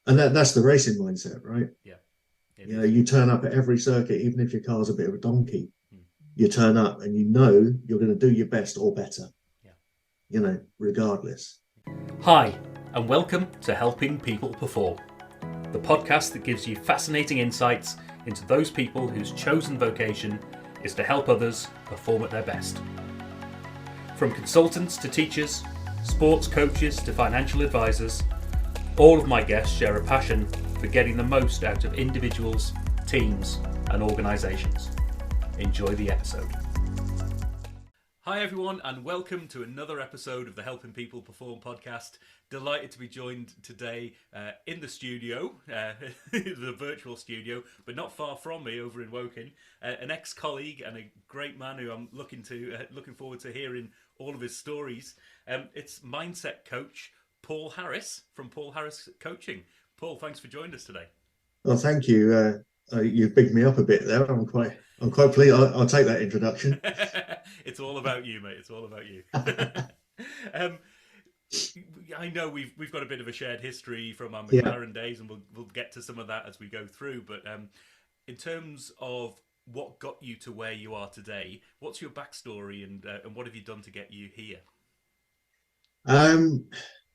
And that's the racing mindset, right? Yeah, it You know, is. you turn up at every circuit, even if your car's a bit of a donkey, Mm. you turn up and you know you're going to do your best or better, Yeah. regardless. Hi, and welcome to Helping People Perform, the podcast that gives you fascinating insights into those people whose chosen vocation is to help others perform at their best. From consultants to teachers, sports coaches to financial advisors, all of my guests share a passion for getting the most out of individuals, teams, and organisations. Enjoy the episode. Hi everyone, and welcome to another episode of the Helping People Perform podcast. Delighted to be joined today in the studio, the virtual studio, but not far from me over in Woking, an ex-colleague and a great man who I'm looking forward to hearing all of his stories. It's mindset coach Paul Harris from Paul Harris Coaching. Paul, thanks for joining us today. Well, thank you. You've bigged me up a bit there. I'm quite pleased. I'll take that introduction. It's all about you, mate. It's all about you. um, I know we've got a bit of a shared history from our Yeah. McLaren days, and we'll get to some of that as we go through. But in terms of what got you to where you are today, what's your backstory, and what have you done to get you here? Um,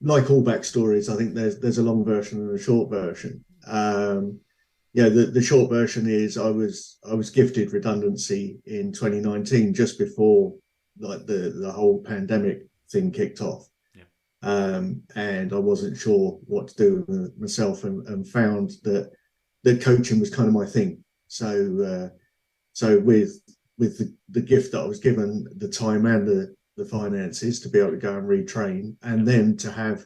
like all backstories, I think there's a long version and a short version. The short version is I was gifted redundancy in 2019, just before like the whole pandemic thing kicked off. Yeah. And I wasn't sure what to do with myself, and found that coaching was kind of my thing. So with the gift that I was given, the time and the finances to be able to go and retrain, and then to have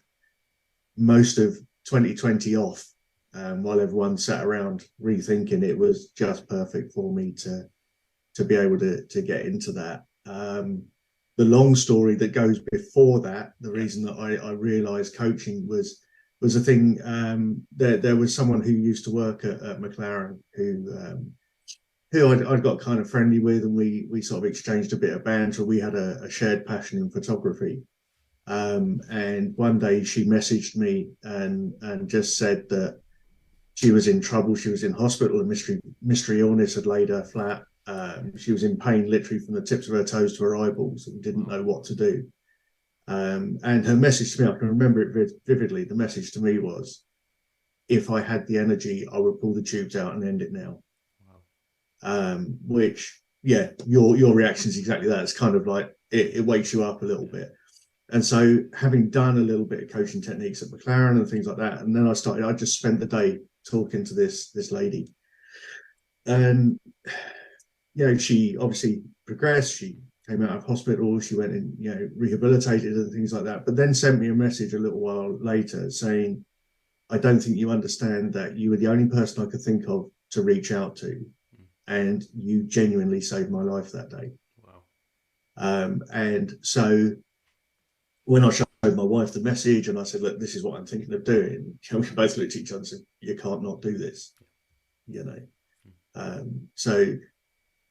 most of 2020 off, while everyone sat around rethinking, it was just perfect for me to be able to get into that. The long story that goes before that, the reason that I realised coaching was a thing. There was someone who used to work at McLaren who I'd got kind of friendly with, and we sort of exchanged a bit of banter. We had a shared passion in photography. And one day she messaged me and just said that she was in trouble. She was in hospital. A mystery illness had laid her flat. She was in pain literally from the tips of her toes to her eyeballs, and didn't know what to do. And her message to me, I can remember it vividly. The message to me was, if I had the energy, I would pull the tubes out and end it now. Which, yeah, your reaction is exactly that. It's kind of like it wakes you up a little bit. And so, having done a little bit of coaching techniques at McLaren and things like that, and then I just spent the day talking to this lady. And she obviously progressed. She came out of hospital. She went in, rehabilitated and things like that. But then sent me a message a little while later saying, "I don't think you understand that you were the only person I could think of to reach out to, and you genuinely saved my life that day." Wow. And so, when I showed my wife the message and I said, "Look, this is what I'm thinking of doing," we both looked at each other and said, "You can't not do this," you know. So,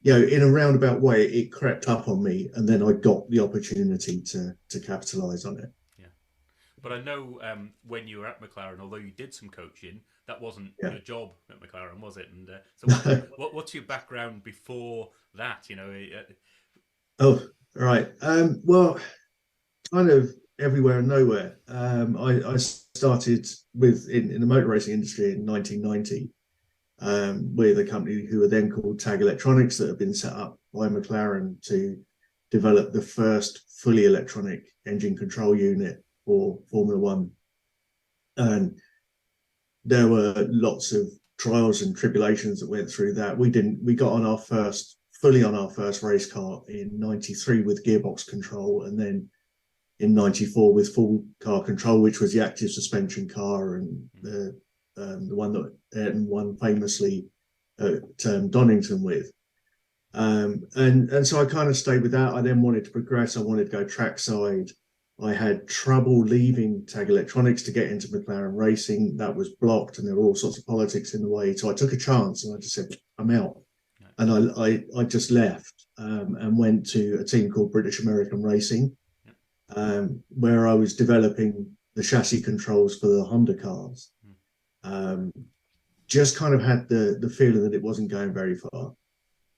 in a roundabout way, it crept up on me, and then I got the opportunity to capitalize on it. Yeah. But I know when you were at McLaren, although you did some coaching, that wasn't Yeah. your job at McLaren, was it? And so, what's your background before that? Oh, right. Well, kind of everywhere and nowhere. I started in the motor racing industry in 1990, with a company who were then called Tag Electronics, that had been set up by McLaren to develop the first fully electronic engine control unit for Formula One. And there were lots of trials and tribulations that went through that. We got on fully on our first race car in 93 with gearbox control, and then in 94 with full car control, which was the active suspension car, and the one that Ayrton won famously at Donington with. And so I kind of stayed with that. I then wanted to progress. I wanted to go trackside. I had trouble leaving Tag Electronics to get into McLaren racing. That was blocked, and there were all sorts of politics in the way. So I took a chance, and I just said, "I'm out." And I just left, and went to a team called British American Racing, where I was developing the chassis controls for the Honda cars. Just kind of had the feeling that it wasn't going very far.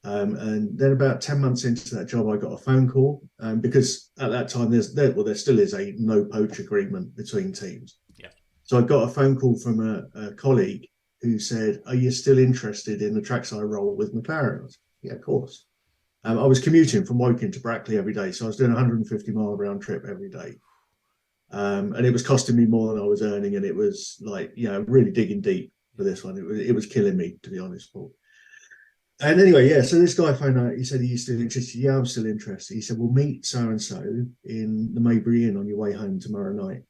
And then about 10 months into that job, I got a phone call, because at that time there still is a no poach agreement between teams. Yeah. So I got a phone call from a colleague who said, "Are you still interested in the trackside role with McLaren?" I was, "Yeah, of course." I was commuting from Woking to Brackley every day, so I was doing a 150-mile round trip every day, and it was costing me more than I was earning, and it was like, really digging deep for this one. It was killing me, to be honest, Paul. And anyway, yeah, so this guy phoned out. He said, "Are you still interested?" "Yeah, I'm still interested." He said, "We'll meet so and so in the Maybury Inn on your way home tomorrow night."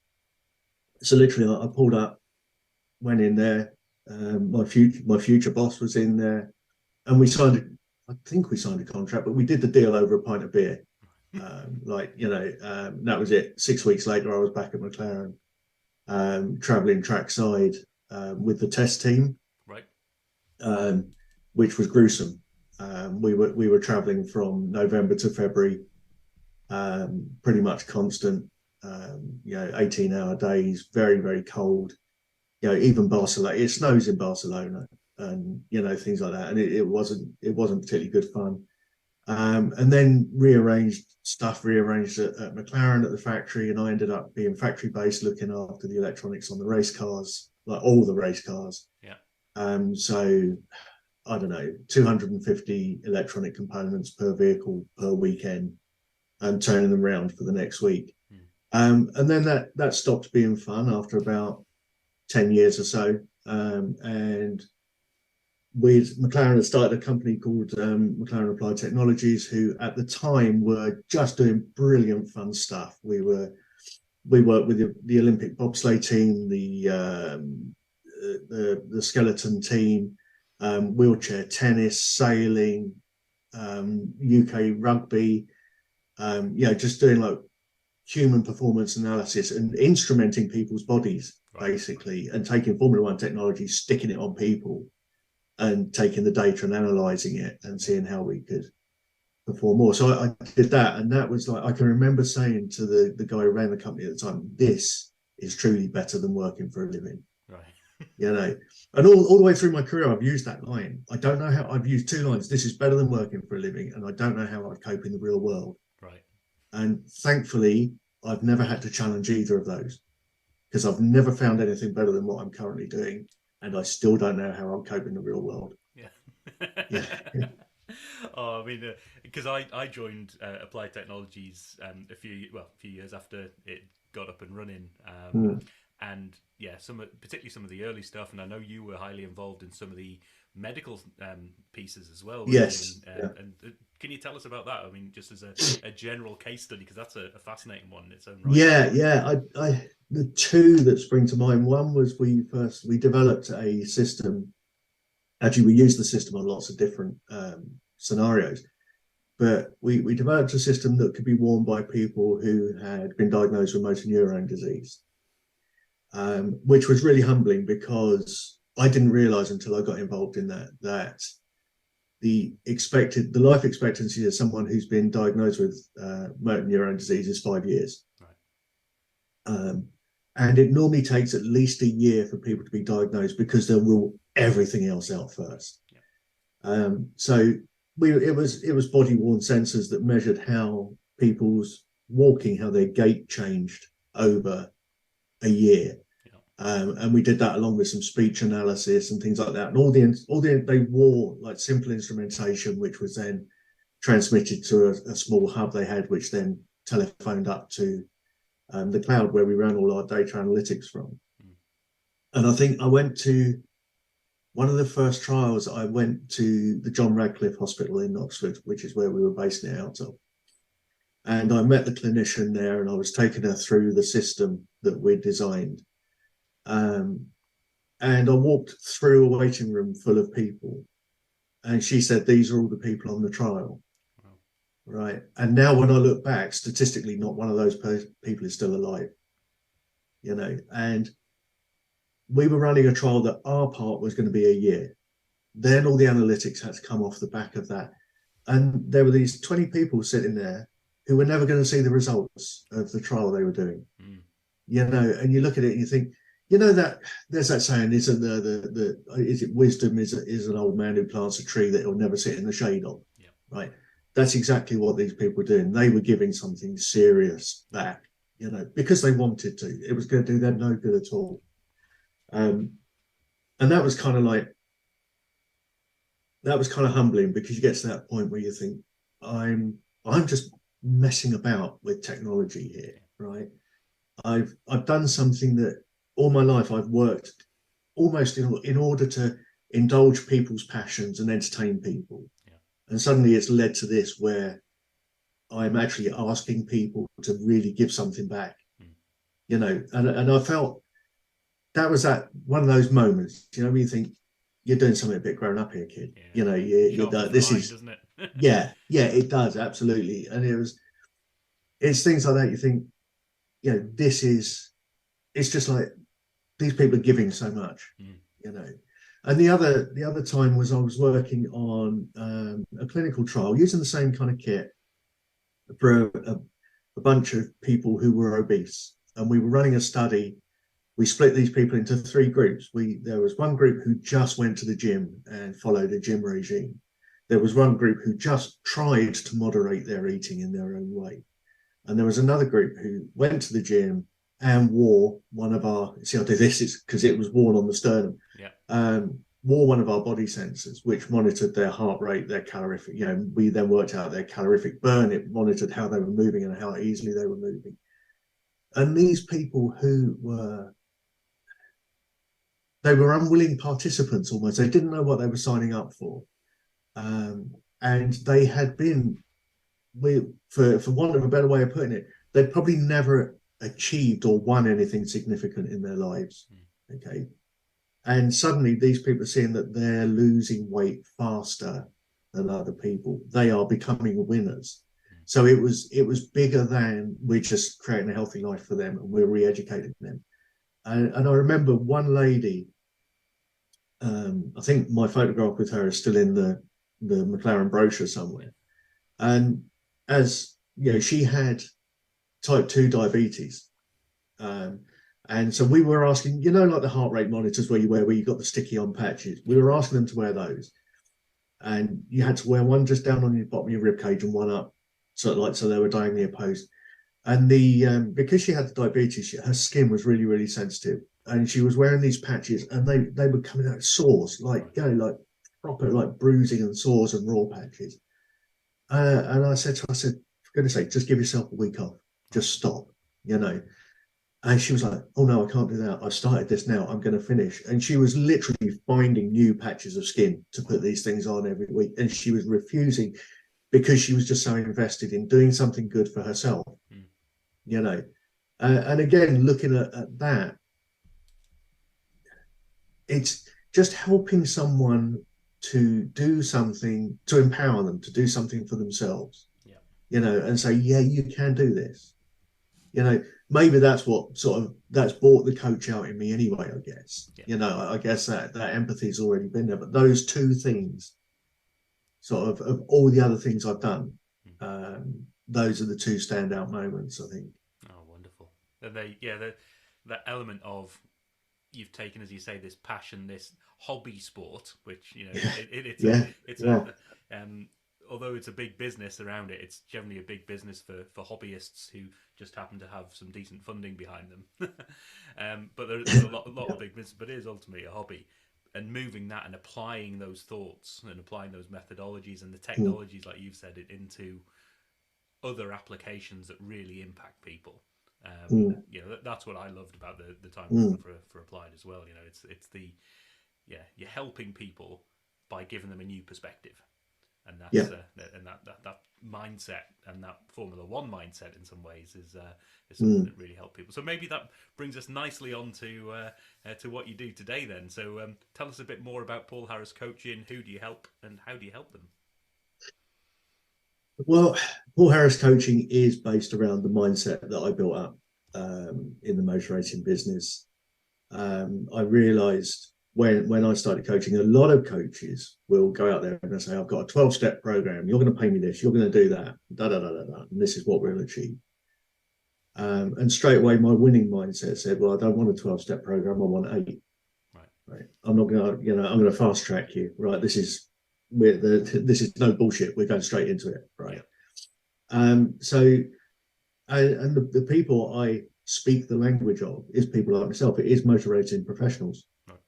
So literally, I pulled up, went in there. My future boss was in there, and we signed. I think we signed a contract, but we did the deal over a pint of beer. That was it. 6 weeks later, I was back at McLaren, traveling trackside with the test team. Right. Which was gruesome. We were traveling from November to February, pretty much constant. 18-hour days, very, very cold. Even Barcelona, it snows in Barcelona, and things like that. And it wasn't particularly good fun. And then rearranged at McLaren at the factory, and I ended up being factory based, looking after the electronics on the race cars, like all the race cars. Yeah. So I don't know, 250 electronic components per vehicle per weekend, and turning them around for the next week. And then that stopped being fun after about 10 years or so. And McLaren had started a company called McLaren Applied Technologies, who at the time were just doing brilliant fun stuff. We worked with the Olympic bobsleigh team, the skeleton team, wheelchair tennis, sailing, UK rugby, just doing like human performance analysis and instrumenting people's bodies, basically, and taking Formula One technology, sticking it on people, and taking the data and analysing it and seeing how we could perform more. So I did that, and that was like, I can remember saying to the guy who ran the company at the time, "This is truly better than working for a living." Right. And all the way through my career, I've used that line. I don't know how. I've used two lines: "This is better than working for a living," and "I don't know how I'd cope in the real world." Right. And thankfully, I've never had to challenge either of those, because I've never found anything better than what I'm currently doing, and I still don't know how I'll cope in the real world. Yeah. Oh, I mean, because I joined Applied Technologies a few years after it got up and running, and yeah, particularly some of the early stuff, and I know you were highly involved in some of the medical pieces as well. Yes. And can you tell us about that? I mean, just as a general case study, because that's a fascinating one in its own right. Yeah. The two that spring to mind. One was we developed a system. Actually, we used the system on lots of different scenarios, but we developed a system that could be worn by people who had been diagnosed with motor neurone disease, which was really humbling, because I didn't realize until I got involved in that the life expectancy of someone who's been diagnosed with motor neurone disease is 5 years. Right. And it normally takes at least a year for people to be diagnosed, because they'll rule everything else out first. Yeah. So it was body worn sensors that measured how people's walking, how their gait changed over a year. And we did that along with some speech analysis and things like that. And they wore like simple instrumentation, which was then transmitted to a small hub they had, which then telephoned up to the cloud where we ran all our data analytics from. And I think I went to one of the first trials. I went to the John Radcliffe Hospital in Oxford, which is where we were basing it out of. And I met the clinician there, and I was taking her through the system that we'd designed. And I walked through a waiting room full of people, and she said, "These are all the people on the trial." Wow. Right. And now when I look back, statistically, not one of those people is still alive. And we were running a trial that our part was going to be a year. Then all the analytics had to come off the back of that. And there were these 20 people sitting there who were never going to see the results of the trial they were doing. And you look at it and you think, You know that there's that saying, isn't there? Is it wisdom is an old man who plants a tree that he'll never sit in the shade of, Yeah. right? That's exactly what these people were doing. They were giving something serious back, because they wanted to. It was going to do them no good at all. And that was kind of humbling, because you get to that point where you think, I'm just messing about with technology here, right? I've done something that all my life I've worked almost in order to indulge people's passions and entertain people. Yeah. And suddenly it's led to this, where I'm actually asking people to really give something back, and I felt that was one of those moments, when you think you're doing something a bit grown up here, kid. Yeah. This line, is, doesn't it? yeah, it does, absolutely. And it's things like that. You think, it's just like, these people are giving so much, And the other time was, I was working on a clinical trial using the same kind of kit for a bunch of people who were obese, and we were running a study. We split these people into 3 groups. There was one group who just went to the gym and followed a gym regime. There was one group who just tried to moderate their eating in their own way. And there was another group who went to the gym and wore one of our, see, I'll do this, is because it was worn on the sternum. Yeah. Wore one of our body sensors, which monitored their heart rate, their calorific, we then worked out their calorific burn. It monitored how they were moving and how easily they were moving. And these people they were unwilling participants almost. They didn't know what they were signing up for. And they had been, for want of a better way of putting it, they'd probably never achieved or won anything significant in their lives. Okay. And suddenly these people are seeing that they're losing weight faster than other people. They are becoming winners. So it was bigger than we're just creating a healthy life for them and we're re-educating them. And I remember one lady, I think my photograph with her is still in the McLaren brochure somewhere. And as she had type 2 diabetes. And so we were asking, like the heart rate monitors where you got the sticky on patches. We were asking them to wear those. And you had to wear one just down on your bottom of your rib cage and one up, so they were diagonally opposed. And because she had the diabetes, her skin was really, really sensitive. And she was wearing these patches, and they were coming out sores, like proper like bruising and sores and raw patches. And I said to her, for goodness sake, just give yourself a week off. Just stop, And she was like, oh no, I can't do that. I've started this now. I'm going to finish. And she was literally finding new patches of skin to put these things on every week. And she was refusing, because she was just so invested in doing something good for herself, And again, looking at that, it's just helping someone to do something, to empower them to do something for themselves, and say, yeah, you can do this. Maybe that's what that's brought the coach out in me anyway, I guess. I guess that empathy's already been there, but those 2 things, of all the other things I've done, those are the 2 standout moments, I think. Oh, wonderful. That element of, you've taken, as you say, this passion, this hobby sport, which although it's a big business around it, it's generally a big business for hobbyists who just happen to have some decent funding behind them. But there's a lot of big business, but it is ultimately a hobby. And moving that and applying those thoughts and applying those methodologies and the technologies, like you've said, into other applications that really impact people. That's what I loved about the time for Applied as well. It's you're helping people by giving them a new perspective. And that's and that mindset, and that Formula One mindset in some ways is something that really helps people. So maybe that brings us nicely on to what you do today then. So tell us a bit more about Paul Harris Coaching. Who do you help, and how do you help them? Well, Paul Harris Coaching is based around the mindset that I built up in the motor racing business. I realised when I started coaching, a lot of coaches will go out there and they'll say, I've got a 12-step program. You're going to pay me this. You're going to do that. And this is what we'll achieve. And straight away, my winning mindset said, well, I don't want a 12-step program. I want 8. Right. I'm not going to, I'm going to fast track you. Right. This is no bullshit. We're going straight into it. Right. Yeah. And the people I speak the language of is people like myself. It is motivating professionals. Right.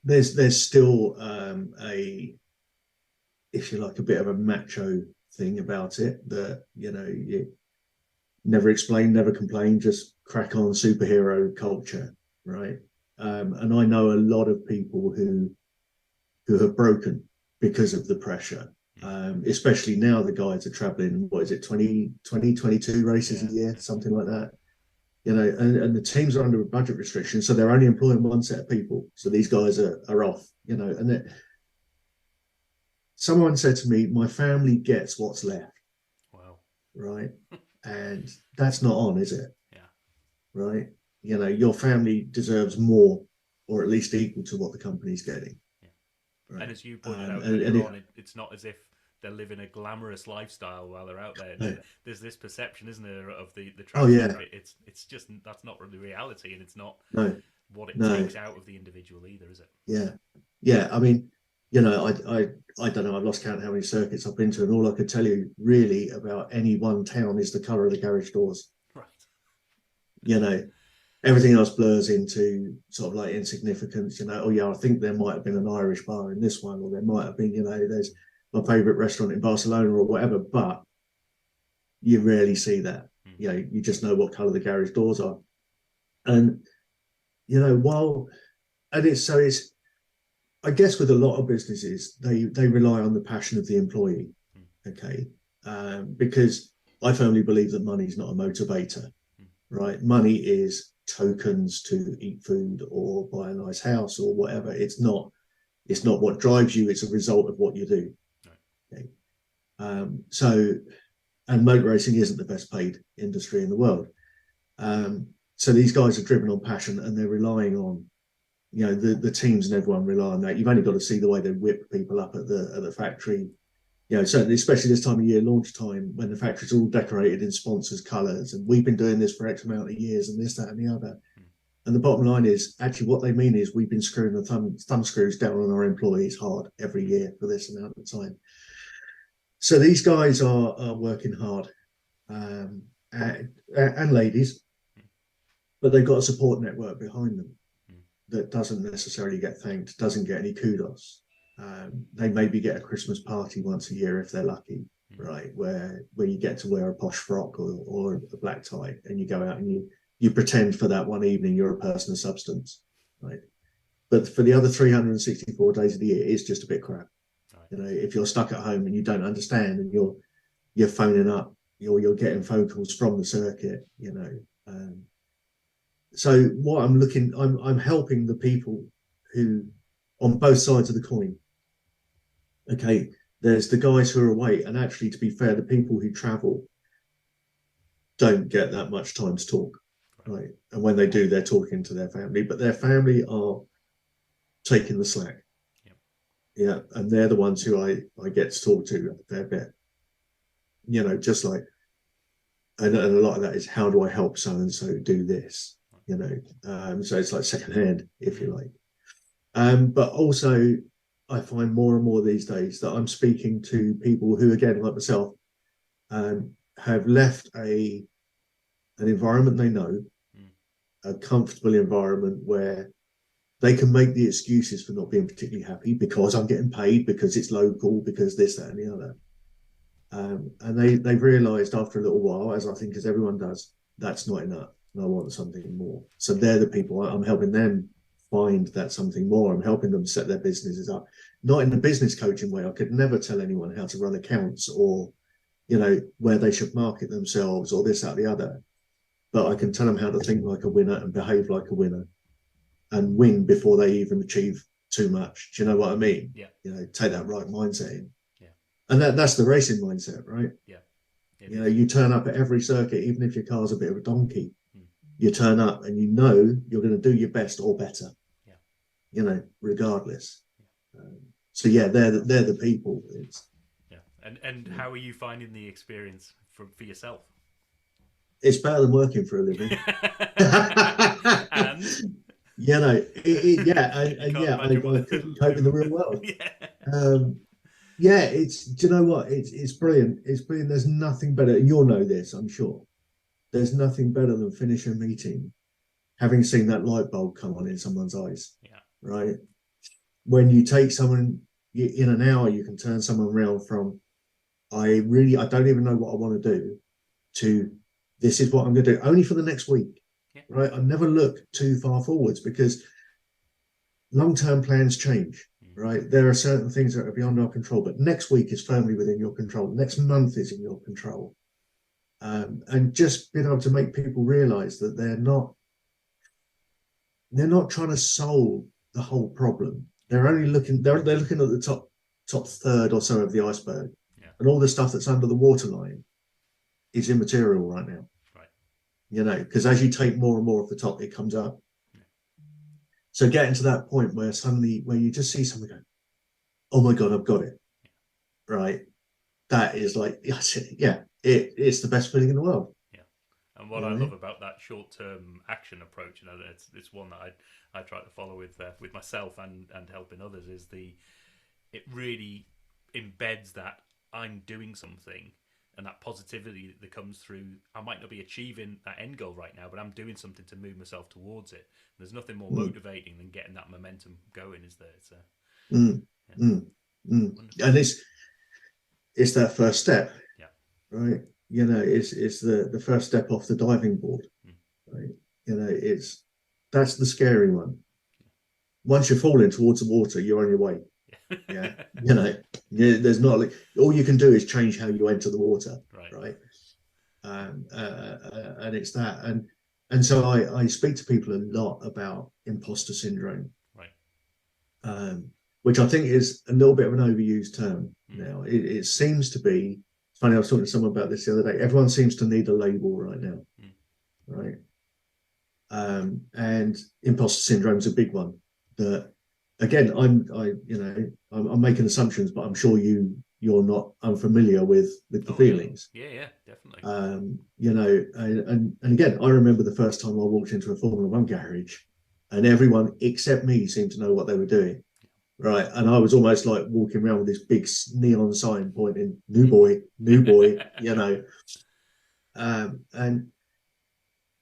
There's still if you like, a bit of a macho thing about it that, you never explain, never complain, just crack on, superhero culture, right? And I know a lot of people who have broken because of the pressure, especially now the guys are traveling, 22 races a year, something like that. And the teams are under a budget restriction, so they're only employing one set of people. So these guys are off, and someone said to me, my family gets what's left. Wow. Right. And that's not on, is it? Yeah. Right. Your family deserves more, or at least equal to what the company's getting. Yeah. Right? And as you pointed out earlier on, it's not as if they're living a glamorous lifestyle while they're out there. No. There's this perception, isn't there, of the track circuit. It's just, that's not really reality, and it's not what it takes out of the individual either, is it? Yeah. Yeah. I mean, I don't know. I've lost count how many circuits I've been to, and all I could tell you really about any one town is the colour of the garage doors. Right. Everything else blurs into sort of like insignificance. Oh yeah, I think there might have been an Irish bar in this one, or there might have been, there's my favourite restaurant in Barcelona or whatever. But you rarely see that. You just know what colour the garage doors are, and it's. I guess with a lot of businesses, they rely on the passion of the employee, okay? Because I firmly believe that money is not a motivator, right? Money is tokens to eat food or buy a nice house or whatever. It's not what drives you. It's a result of what you do. Okay? And motor racing isn't the best paid industry in the world. So these guys are driven on passion, and they're relying on, the teams and everyone rely on that. You've only got to see the way they whip people up at the factory. Certainly, especially this time of year, launch time, when the factory's all decorated in sponsors' colours, and we've been doing this for X amount of years, and this, that, and the other. And the bottom line is, actually, what they mean is we've been screwing the thumb screws down on our employees hard every year for this amount of time. So these guys are working hard, and ladies, but they've got a support network behind them that doesn't necessarily get thanked, doesn't get any kudos. They maybe get a Christmas party once a year if they're lucky, right? Where you get to wear a posh frock or a black tie, and you go out and you pretend for that one evening you're a person of substance, right? But for the other 364 days of the year, it's just a bit crap. Right. If you're stuck at home and you don't understand, and you're phoning up, you're getting phone calls from the circuit, So what I'm helping the people who, on both sides of the coin. Okay, there's the guys who are away, and actually, to be fair, the people who travel don't get that much time to talk, right? And when they do, they're talking to their family, but their family are taking the slack. Yeah, and they're the ones who I get to talk to a fair bit. Just like, and a lot of that is, how do I help so and so do this? So it's like secondhand, if you like. But also, I find more and more these days that I'm speaking to people who, again, like myself, have left an environment they know, a comfortable environment where they can make the excuses for not being particularly happy, because I'm getting paid, because it's local, because this, that, and the other. And they've realised after a little while, as I think as everyone does, that's not enough. And I want something more. So they're the people I'm helping them find that something more. I'm helping them set their businesses up, not in the business coaching way. I could never tell anyone how to run accounts or, where they should market themselves or this, that, the other. But I can tell them how to think like a winner and behave like a winner and win before they even achieve too much. Do you know what I mean? Yeah. Take that right mindset in. Yeah. And that's the racing mindset, right? Yeah. You turn up at every circuit, even if your car's a bit of a donkey. You turn up and you're going to do your best or better, regardless. So yeah, they're the people. And how are you finding the experience for yourself? It's better than working for a living. And you And can't yeah, imagine I what. couldn't cope in the real world. Yeah. Yeah, do you know what? It's brilliant. It's brilliant. There's nothing better. You'll know this, I'm sure. There's nothing better than finish a meeting, having seen that light bulb come on in someone's eyes, Yeah. right? When you take someone in an hour, you can turn someone around from I don't even know what I want to do to this is what I'm going to do only for the next week, Yeah. right? I never look too far forwards because long-term plans change, right? There are certain things that are beyond our control, but next week is firmly within your control. Next month is in your control. And just being able to make people realize that they're not trying to solve the whole problem. They're only looking they're looking at the top third or so of the iceberg. Yeah. And all the stuff that's under the waterline is immaterial right now. Right. Because as you take more and more of the top, it comes up. Yeah. So getting to that point where you just see someone go, oh my God, I've got it. Yeah. Right. That is like, yeah, it's the best feeling in the world. Yeah. And what I love about that short-term action approach, it's one that I try to follow with myself and helping others, is it really embeds that I'm doing something, and that positivity that comes through. I might not be achieving that end goal right now, but I'm doing something to move myself towards it. There's nothing more motivating than getting that momentum going, is there? And it's that first step. Yeah. Right. It's the first step off the diving board. Right. That's the scary one. Once you're falling towards the water, you're on your way. Yeah. There's not like all you can do is change how you enter the water. Right. And it's that. And so I speak to people a lot about imposter syndrome. Right. Which I think is a little bit of an overused term now. It seems to be. It's funny. I was talking to someone about this the other day. Everyone seems to need a label right now, right? And imposter syndrome is a big one. That again, I'm making assumptions, but I'm sure you're not unfamiliar with the feelings. Yeah, definitely. And again, I remember the first time I walked into a Formula One garage, and everyone except me seemed to know what they were doing. Right. And I was almost like walking around with this big neon sign pointing, new boy, and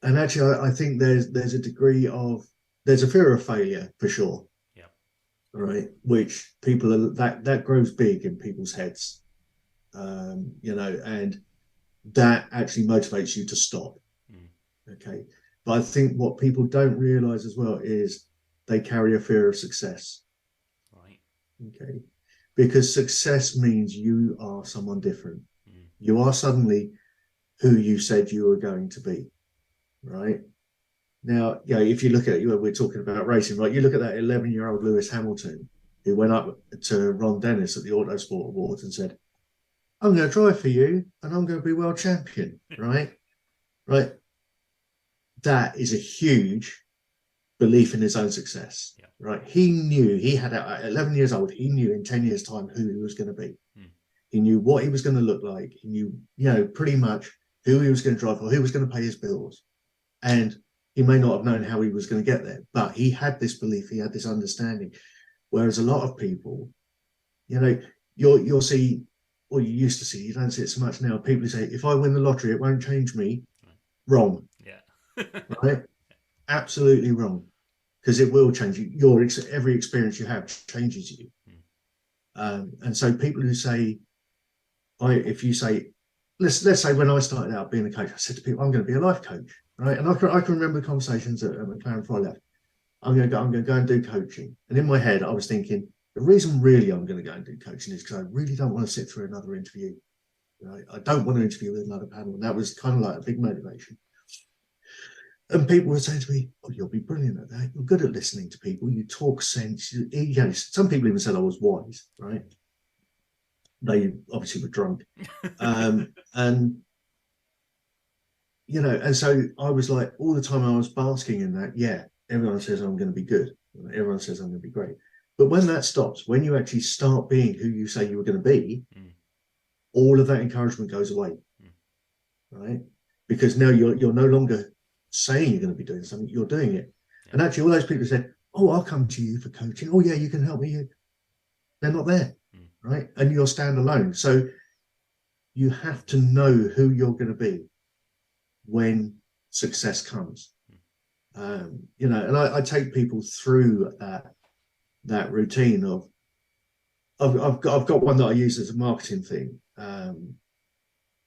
actually I think there's a degree of there's a fear of failure for sure. Yeah. Right. Which people are that grows big in people's heads. And that actually motivates you to stop. Okay. But I think what people don't realize as well is they carry a fear of success. Okay, because success means you are someone different. You are suddenly who you said you were going to be, right? Now, if you look at we're talking about racing, right? You look at that 11-year-old Lewis Hamilton who went up to Ron Dennis at the Autosport Awards and said, "I'm going to drive for you, and I'm going to be world champion," right? Right. That is a huge belief in his own success. Yeah. Right. He knew he had at 11 years old, he knew in 10 years' time who he was going to be. He knew what he was going to look like. He knew, pretty much who he was going to drive for, who was going to pay his bills. And he may not have known how he was going to get there, but he had this belief, he had this understanding. Whereas a lot of people, you'll see, or you used to see, you don't see it so much now, people who say, if I win the lottery, it won't change me. Wrong. Yeah. Right? Absolutely wrong, because it will change you. Every experience you have changes you. And so people who say, if you say, let's say when I started out being a coach, I said to people, I'm going to be a life coach, right? And I can remember the conversations at McLaren before I left. I'm going to go and do coaching. And in my head, I was thinking, the reason really I'm going to go and do coaching is because I really don't want to sit through another interview. Right? I don't want to interview with another panel. And that was kind of like a big motivation. And people were saying to me, "Oh, you'll be brilliant at that. You're good at listening to people. You talk sense." Some people even said I was wise, right? They obviously were drunk. And so I was like, all the time I was basking in that, everyone says I'm going to be good. Everyone says I'm going to be great. But when that stops, when you actually start being who you say you were going to be, all of that encouragement goes away, right? Because now you're no longer saying you're going to be doing something, you're doing it. And actually, all those people said, "Oh, I'll come to you for coaching. Oh, yeah, you can help me." They're not there, right? And you're standalone. So you have to know who you're going to be when success comes. And I take people through that routine of I've got one that I use as a marketing thing.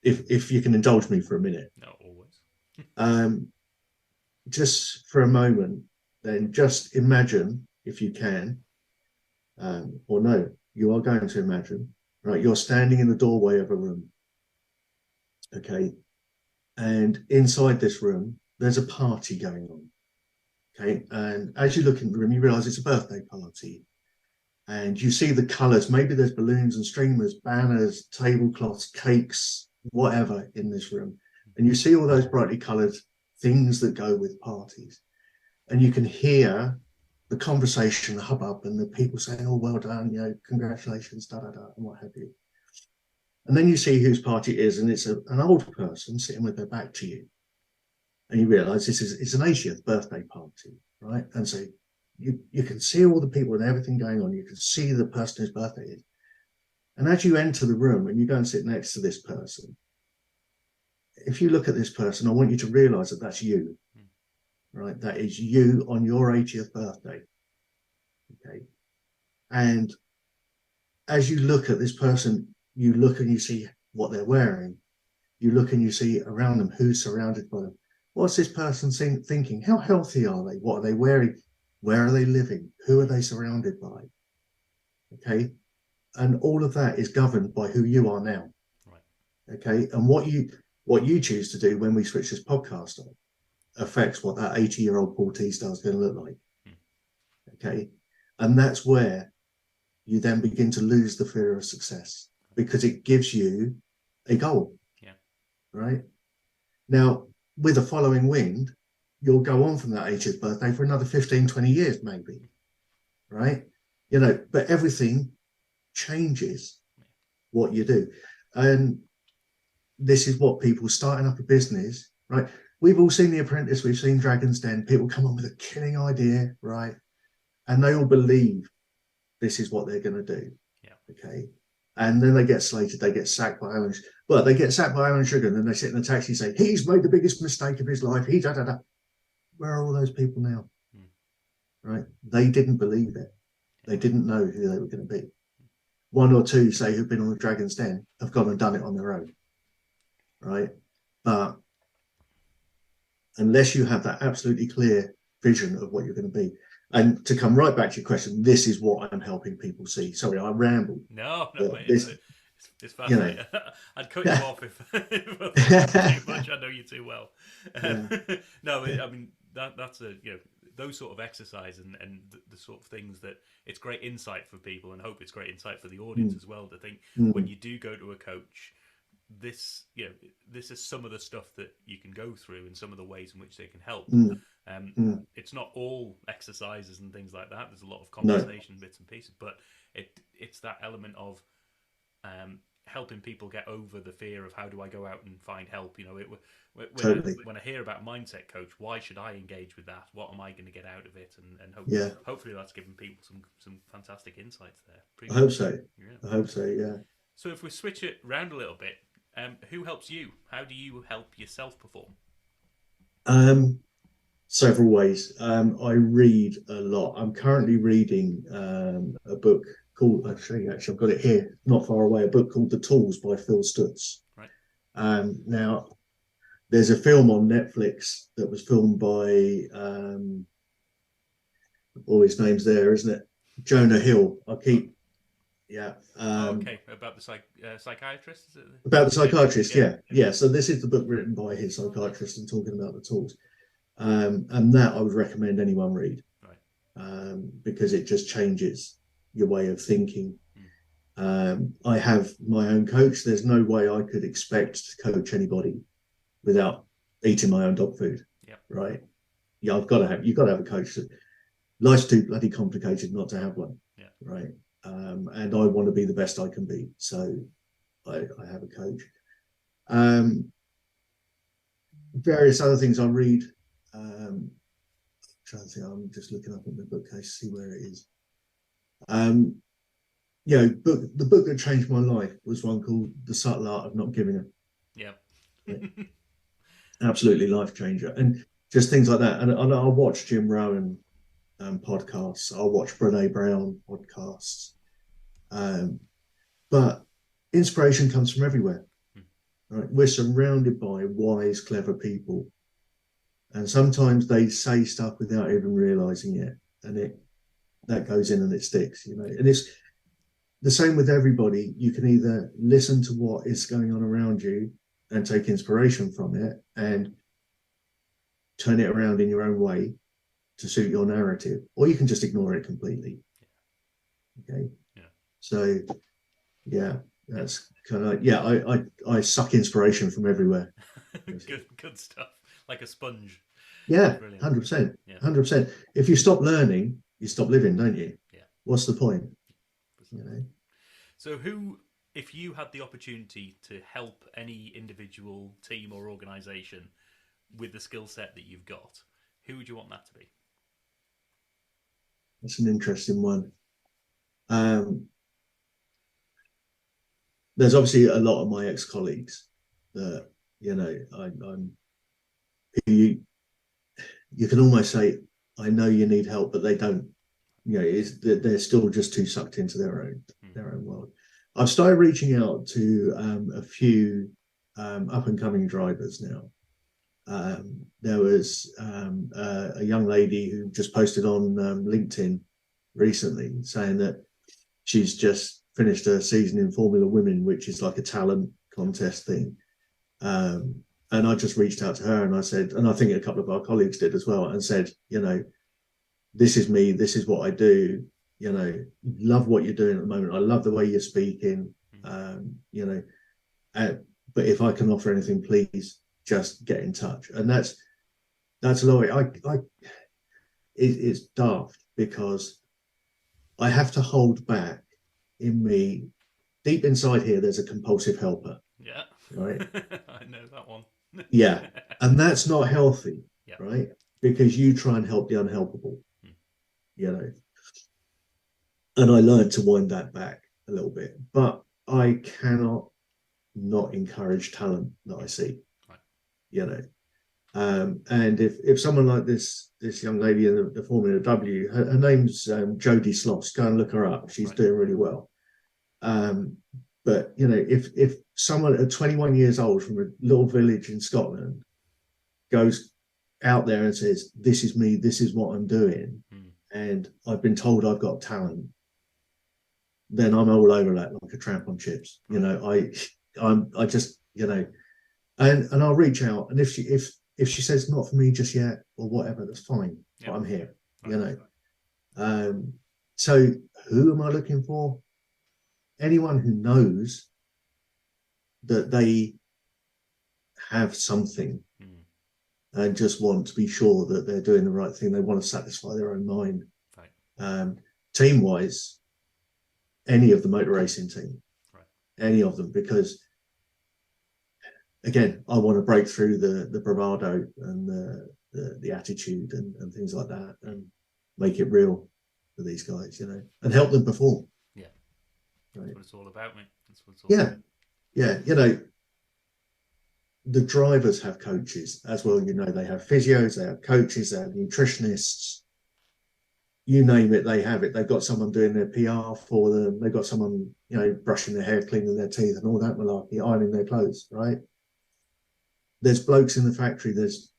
If you can indulge me for a minute. No, always. Just for a moment, then just imagine, if you can, or no, you are going to imagine, right? You're standing in the doorway of a room, okay? And inside this room, there's a party going on, okay? And as you look in the room, you realize it's a birthday party. And you see the colors, maybe there's balloons and streamers, banners, tablecloths, cakes, whatever in this room. And you see all those brightly colored things that go with parties. And you can hear the conversation, the hubbub, and the people saying, "Oh, well done, congratulations, da da da," and what have you. And then you see whose party it is, and it's an old person sitting with their back to you. And you realize it's an 80th birthday party, right? And so you can see all the people and everything going on. You can see the person whose birthday it is. And as you enter the room and you go and sit next to this person, if you look at this person, I want you to realize that that's you, right? That is you on your 80th birthday, okay? And as you look at this person, you look and you see what they're wearing. You look and you see around them who's surrounded by them. What's this person thinking? How healthy are they? What are they wearing? Where are they living? Who are they surrounded by? Okay. And all of that is governed by who you are now. Right. Okay. And what you choose to do when we switch this podcast on affects what that 80-year-old Paul Teasdale is going to look like. Okay. And that's where you then begin to lose the fear of success, because it gives you a goal. Yeah. Right. Now, with a following wind, you'll go on from that 80th birthday for another 15, 20 years, maybe. Right. But everything changes what you do. And this is what people starting up a business, right? We've all seen The Apprentice, we've seen Dragon's Den. People come on with a killing idea, right? And they all believe this is what they're going to do. Yeah. Okay. And then they get slated, they get sacked by Alan. Well, they get sacked by Alan Sugar, and then they sit in the taxi and say, "He's made the biggest mistake of his life. He da da da." Where are all those people now? Right? They didn't believe it. They didn't know who they were going to be. One or two, say, who've been on the Dragon's Den have gone and done it on their own. Right? But unless you have that absolutely clear vision of what you're going to be, and to come right back to your question, this is what I'm helping people see. Sorry, I rambled. No, mate, it's fascinating. I'd cut you off if too much. I know you too well. No, I mean that's those sort of exercise and the sort of things that it's great insight for people, and hope it's great insight for the audience as well, to think when you do go to a coach, this is some of the stuff that you can go through and some of the ways in which they can help. It's not all exercises and things like that. There's a lot of conversation, bits and pieces, but it's that element of helping people get over the fear of how do I go out and find help. When I hear about mindset coach, why should I engage with that? What am I going to get out of it? And hopefully that's given people some fantastic insights there. I hope so. Yeah. I hope so. Yeah. So if we switch it around a little bit, who helps you? How do you help yourself perform? Several ways. I read a lot. I'm currently reading a book called, actually I've got it here, not far away, a book called The Tools by Phil Stutz. Right. Now, there's a film on Netflix that was filmed by, all his name's there, isn't it? Jonah Hill. Yeah. Okay, about the psychiatrist? Is it? About the psychiatrist, yeah. So this is the book written by his psychiatrist and talking about the tools. And that I would recommend anyone read, right? Because it just changes your way of thinking. I have my own coach. There's no way I could expect to coach anybody without eating my own dog food, right? Yeah, you've got to have a coach. Life's too bloody complicated not to have one, right? And I want to be the best I can be. So I have a coach. Various other things I read. Trying to think, I'm just looking up in the bookcase to see where it is. The book that changed my life was one called The Subtle Art of Not Giving a. Yeah. Absolutely life changer, and just things like that. And I watch Jim Rohn podcasts. I watch Brene Brown podcasts. But inspiration comes from everywhere. Right? We're surrounded by wise, clever people, and sometimes they say stuff without even realizing it, and that goes in and it sticks. And it's the same with everybody. You can either listen to what is going on around you and take inspiration from it and turn it around in your own way to suit your narrative, or you can just ignore it completely. Okay. Yeah. So, yeah, that's kind of like, I suck inspiration from everywhere. Good stuff. Like a sponge. Yeah, Brilliant. 100%. Yeah. 100%. If you stop learning, you stop living, don't you? Yeah. What's the point? So if you had the opportunity to help any individual, team or organisation with the skill set that you've got, who would you want that to be? That's an interesting one. There's obviously a lot of my ex-colleagues that, I'm you can almost say, I know you need help, but they don't. They're still just too sucked into their own world. I've started reaching out to a few up and coming drivers now. There was a young lady who just posted on LinkedIn recently saying that she's just finished a season in Formula Women, which is like a talent contest thing. And I just reached out to her and I said, and I think a couple of our colleagues did as well, and said, this is me, this is what I do, love what you're doing at the moment. I love the way you're speaking, but if I can offer anything, please just get in touch. And that's a lot. It's daft because I have to hold back in me. Deep inside here, there's a compulsive helper. Yeah. Right. I know that one. Yeah. And that's not healthy. Yeah. Right. Because you try and help the unhelpable. And I learned to wind that back a little bit. But I cannot not encourage talent that I see. Right. And if someone like this young lady in the Formula W, her name's Jodie Sloss, go and look her up. She's doing really well. But if someone at 21 years old from a little village in Scotland goes out there and says, "This is me, this is what I'm doing," and I've been told I've got talent, then I'm all over that like a tramp on chips. I just and I'll reach out, and if she says not for me just yet or whatever, that's fine. Yep. But I'm here. So who am I looking for? Anyone who knows that they have something and just want to be sure that they're doing the right thing. They want to satisfy their own mind. Right. Team-wise, any of the motor racing team, any of them, because again, I want to break through the bravado and the attitude and things like that, and make it real for these guys, and help them perform. Yeah, right. That's what it's all about, mate. That's what it's all about. Yeah. The drivers have coaches as well. They have physios, they have coaches, they have nutritionists. You name it, they have it. They've got someone doing their PR for them. They've got someone, brushing their hair, cleaning their teeth, and all that malarkey, ironing their clothes, right? There's blokes in the factory. There's,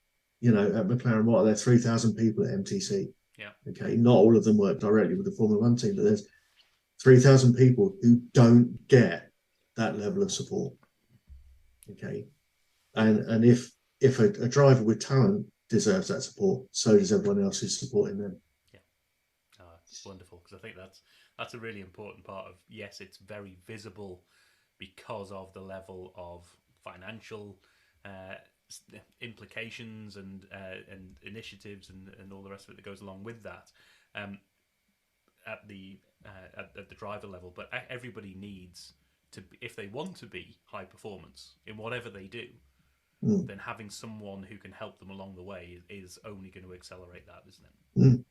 at McLaren, what are there, 3,000 people at MTC? Yeah. Okay. Not all of them work directly with the Formula One team, but there's 3,000 people who don't get that level of support. Okay. And if a driver with talent deserves that support, so does everyone else who's supporting them. Yeah. Wonderful, because I think that's a really important part of, yes, it's very visible because of the level of financial implications and initiatives and all the rest of it that goes along with that at the driver level, but everybody needs if they want to be high performance in whatever they do, then having someone who can help them along the way is only going to accelerate that, isn't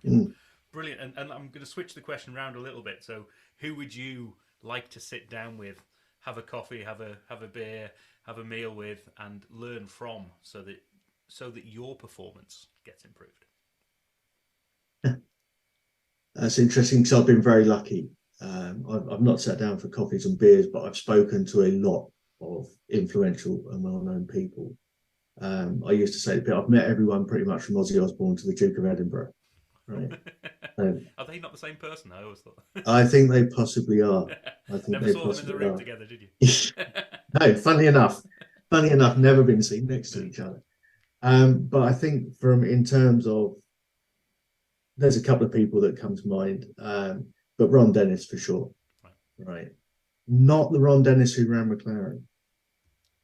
it? Brilliant. And I'm going to switch the question around a little bit. So, who would you like to sit down with, have a coffee, have a beer, have a meal with, and learn from, so that your performance gets improved? That's interesting, because I've been very lucky. I've not sat down for coffees and beers, but I've spoken to a lot of influential and well-known people. I used to say that I've met everyone pretty much from Ozzy Osbourne to the Duke of Edinburgh. Right? Are they not the same person? I always thought. I think they possibly are. I think Never they saw them in the room together, did you? No, funny enough, never been seen next to each other. But I think in terms of, there's a couple of people that come to mind, but Ron Dennis for sure. Right. Not the Ron Dennis who ran McLaren.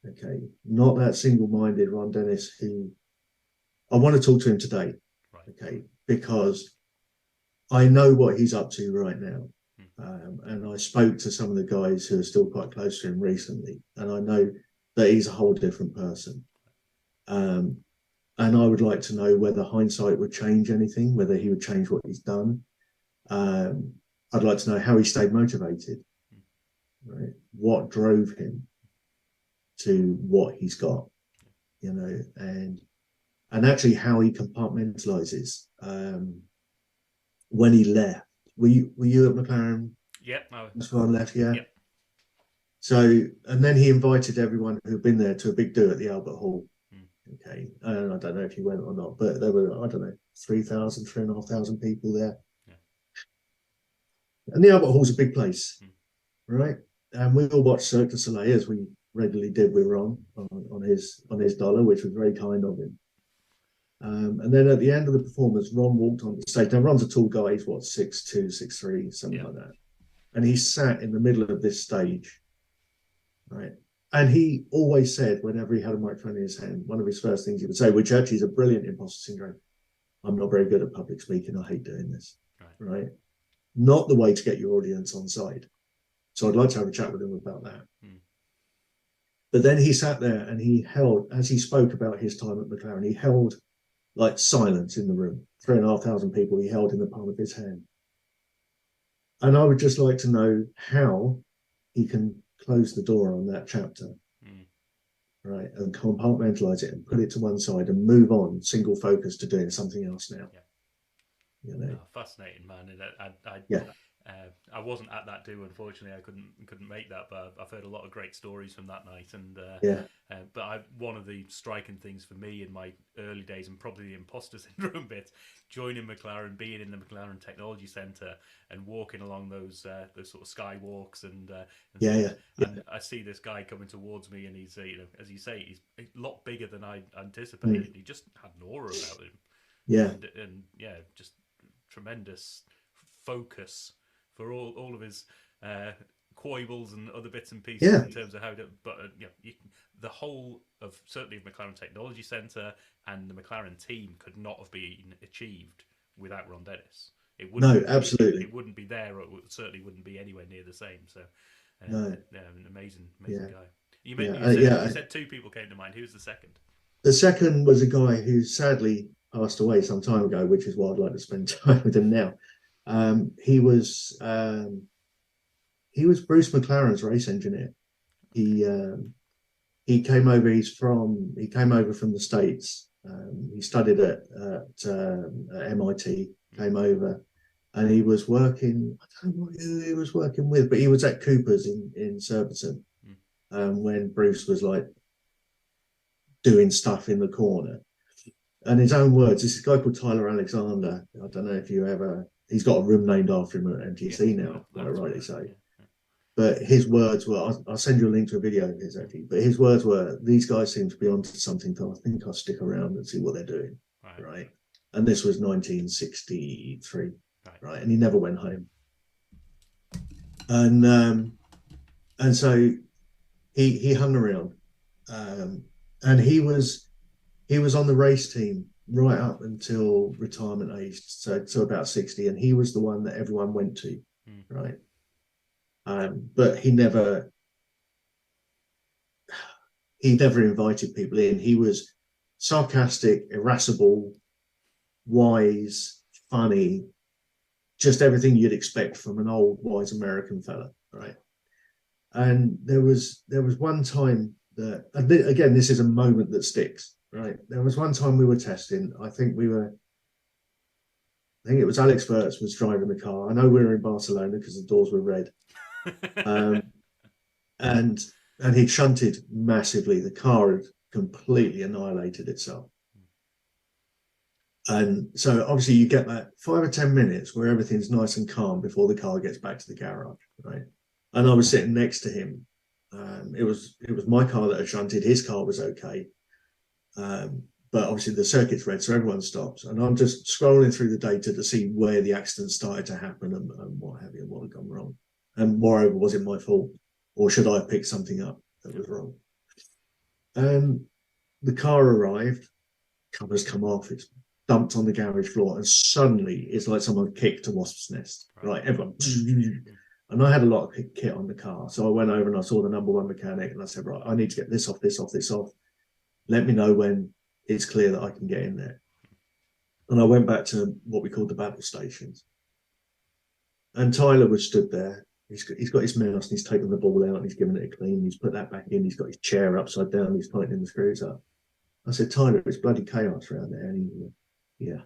Okay. Not that single-minded Ron Dennis who, I want to talk to him today. Right. Okay. Because I know what he's up to right now. And I spoke to some of the guys who are still quite close to him recently, and I know that he's a whole different person. And I would like to know whether hindsight would change anything, whether he would change what he's done. I'd like to know how he stayed motivated, right? What drove him to what he's got, and actually how he compartmentalizes. When he left, were you at McLaren? Yep. That's why I left, yeah. Yep. So, and then he invited everyone who'd been there to a big do at the Albert Hall. Okay, and I don't know if you went or not, but there were, I don't know, 3,500 people there. Yeah. And the Albert Hall's a big place, right? And we all watched Cirque du Soleil, as we regularly did with Ron on his dollar, which was very kind of him. And then at the end of the performance, Ron walked on the stage. Now, Ron's a tall guy. He's, 6'2", 6'3", something like that. And he sat in the middle of this stage, right? And he always said, whenever he had a microphone in his hand, one of his first things he would say, which actually is a brilliant imposter syndrome: I'm not very good at public speaking. I hate doing this, right? Not the way to get your audience on side. So I'd like to have a chat with him about that. But then he sat there and he held, as he spoke about his time at McLaren, he held like silence in the room. 3,500 people he held in the palm of his hand. And I would just like to know how he can close the door on that chapter, right, and compartmentalize it and put it to one side and move on, single focus to doing something else now. Fascinating, man. And I wasn't at that do, unfortunately. I couldn't make that, but I've heard a lot of great stories from that night. And but one of the striking things for me in my early days, and probably the imposter syndrome bit, joining McLaren, being in the McLaren Technology Centre, and walking along those sort of skywalks, and I see this guy coming towards me, and he's as you say, he's a lot bigger than I anticipated. He just had an aura about him, and just tremendous focus for all of his foibles and other bits and pieces in terms of how to, but the whole of certainly of McLaren Technology Centre and the McLaren team could not have been achieved without Ron Dennis. It wouldn't absolutely. It wouldn't be there, or it certainly wouldn't be anywhere near the same. So, an amazing guy. You said two people came to mind. Who's the second? The second was a guy who sadly passed away some time ago, which is why I'd like to spend time with him now. He was Bruce McLaren's race engineer. He came over. He came over from the States. He studied at MIT. Came over, and he was working. I don't know who he was working with, but he was at Cooper's in Surbiton when Bruce was like doing stuff in the corner. And his own words, this is a guy called Tyler Alexander. I don't know if you ever. He's got a room named after him at MTC now, I rightly say. But his words were, I'll send you a link to a video of his actually, but his words were, these guys seem to be onto something, so I think I'll stick around and see what they're doing, right? And this was 1963, right? And he never went home. And so he hung around, and he was on the race team right up until retirement age, so about 60, and he was the one that everyone went to, right? But he never invited people in. He was sarcastic, irascible, wise, funny, just everything you'd expect from an old, wise American fella, right? And there was one time that, again, this is a moment that sticks, right? There was one time we were testing. I think it was Alex Verts was driving the car. I know we were in Barcelona because the doors were red, um, and he'd shunted massively. The car had completely annihilated itself. And so obviously you get that 5 or 10 minutes where everything's nice and calm before the car gets back to the garage, right? And I was sitting next to him. It was my car that had shunted. His car was okay, but obviously the circuit's red, so everyone stops. And I'm just scrolling through the data to see where the accident started to happen and what have you, and what had gone wrong. And moreover, was it my fault, or should I have picked something up that was wrong? And the car arrived, covers come off, it's dumped on the garage floor, and suddenly it's like someone kicked a wasp's nest. Right, everyone. And I had a lot of kit on the car, so I went over and I saw the number one mechanic, and I said, right, I need to get this off, this off, this off. Let me know when it's clear that I can get in there. And I went back to what we called the battle stations, and Tyler was stood there. He's got his mouse and he's taken the ball out and he's given it a clean. He's put that back in. He's got his chair upside down. He's tightening the screws up. I said, Tyler, it's bloody chaos around there. And he went, yeah.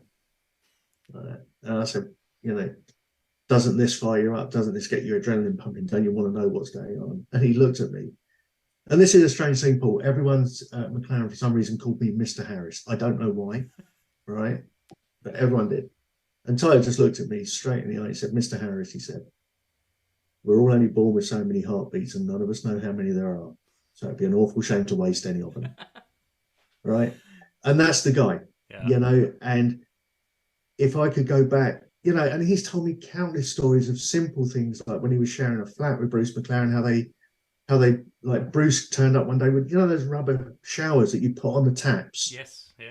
And I said, doesn't this fire you up? Doesn't this get your adrenaline pumping? Don't you want to know what's going on? And he looked at me. And this is a strange thing, Paul. Everyone's at McLaren, for some reason, called me Mr. Harris. I don't know why, right? But everyone did. And Tyler just looked at me straight in the eye. He said, Mr. Harris, he said, we're all only born with so many heartbeats and none of us know how many there are. So it'd be an awful shame to waste any of them. Right? And that's the guy, and if I could go back, and he's told me countless stories of simple things, like when he was sharing a flat with Bruce McLaren, how they like Bruce turned up one day with those rubber showers that you put on the taps,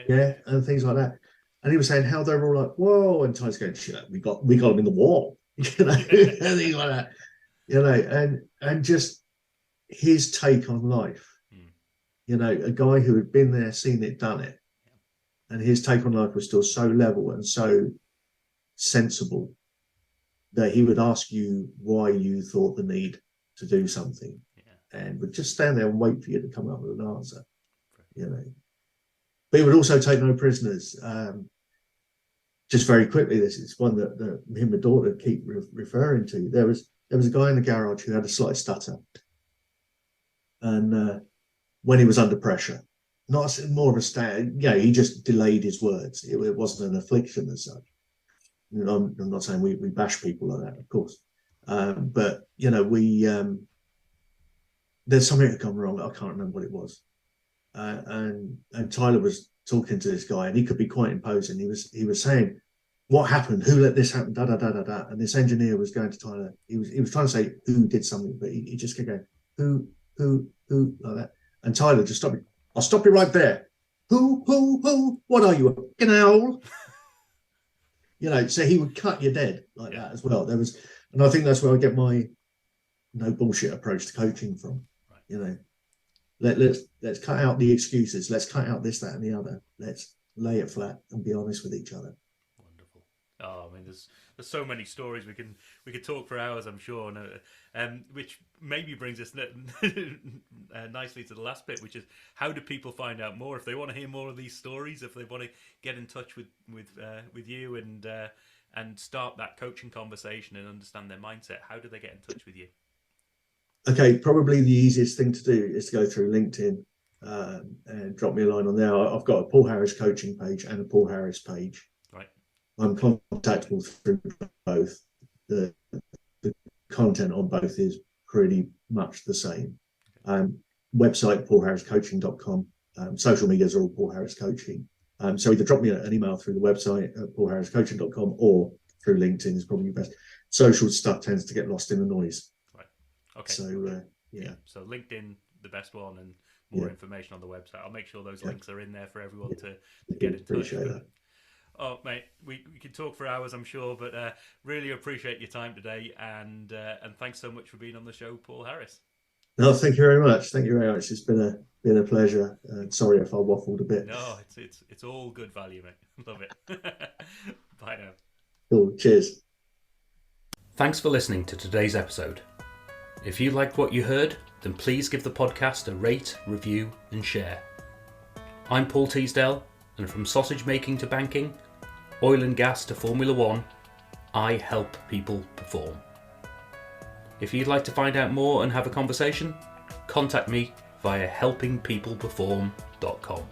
and things like that. And he was saying how they were all like, whoa, and Ty's going, shit, we got them in the wall, and things like that, and just his take on life, a guy who had been there, seen it, done it, and his take on life was still so level and so sensible that he would ask you why you thought the need to do something, and would just stand there and wait for you to come up with an answer, But he would also take no prisoners. Just very quickly, this is one that him and my daughter keep referring to. There was a guy in the garage who had a slight stutter, and when he was under pressure, not more of a stand, he just delayed his words. It wasn't an affliction as such. I'm not saying we bash people like that, of course, but there's something that had gone wrong. I can't remember what it was, and Tyler was talking to this guy, and he could be quite imposing. He was saying, "What happened? Who let this happen?" Da da da da da. And this engineer was going to Tyler. He was trying to say who did something, but he just kept going who like that. And Tyler just stopped me. I'll stop you right there. Who? What are you, a fucking owl? So he would cut you dead like that as well. And I think that's where I get my no bullshit approach to coaching from. Right. Let's cut out the excuses. Let's cut out this, that, and the other. Let's lay it flat and be honest with each other. Wonderful. Oh, I mean, there's so many stories we could talk for hours, I'm sure, which maybe brings us nicely to the last bit, which is how do people find out more if they want to hear more of these stories, if they want to get in touch with you and start that coaching conversation and understand their mindset. How do they get in touch with you? Okay, probably the easiest thing to do is to go through LinkedIn and drop me a line on there. I've got a Paul Harris coaching page and a Paul Harris page. Right. I'm contactable through both. The content on both is pretty much the same. Website, paulharriscoaching.com. Social medias are all Paul Harris Coaching. So either drop me an email through the website at paulharriscoaching.com or through LinkedIn is probably best. Social stuff tends to get lost in the noise. Right. Okay. So, So LinkedIn, the best one, and more information on the website. I'll make sure those links are in there for everyone to get in touch. Appreciate that. Oh, mate, we could talk for hours, I'm sure, but really appreciate your time today, and thanks so much for being on the show, Paul Harris. No, thank you very much. Thank you very much. It's been a pleasure. Sorry if I waffled a bit. No, it's all good value, mate. Love it. Bye now. Cool. Cheers. Thanks for listening to today's episode. If you liked what you heard, then please give the podcast a rate, review, and share. I'm Paul Teasdale, and from sausage making to banking, oil and gas to Formula One, I help people perform. If you'd like to find out more and have a conversation, contact me via helpingpeopleperform.com.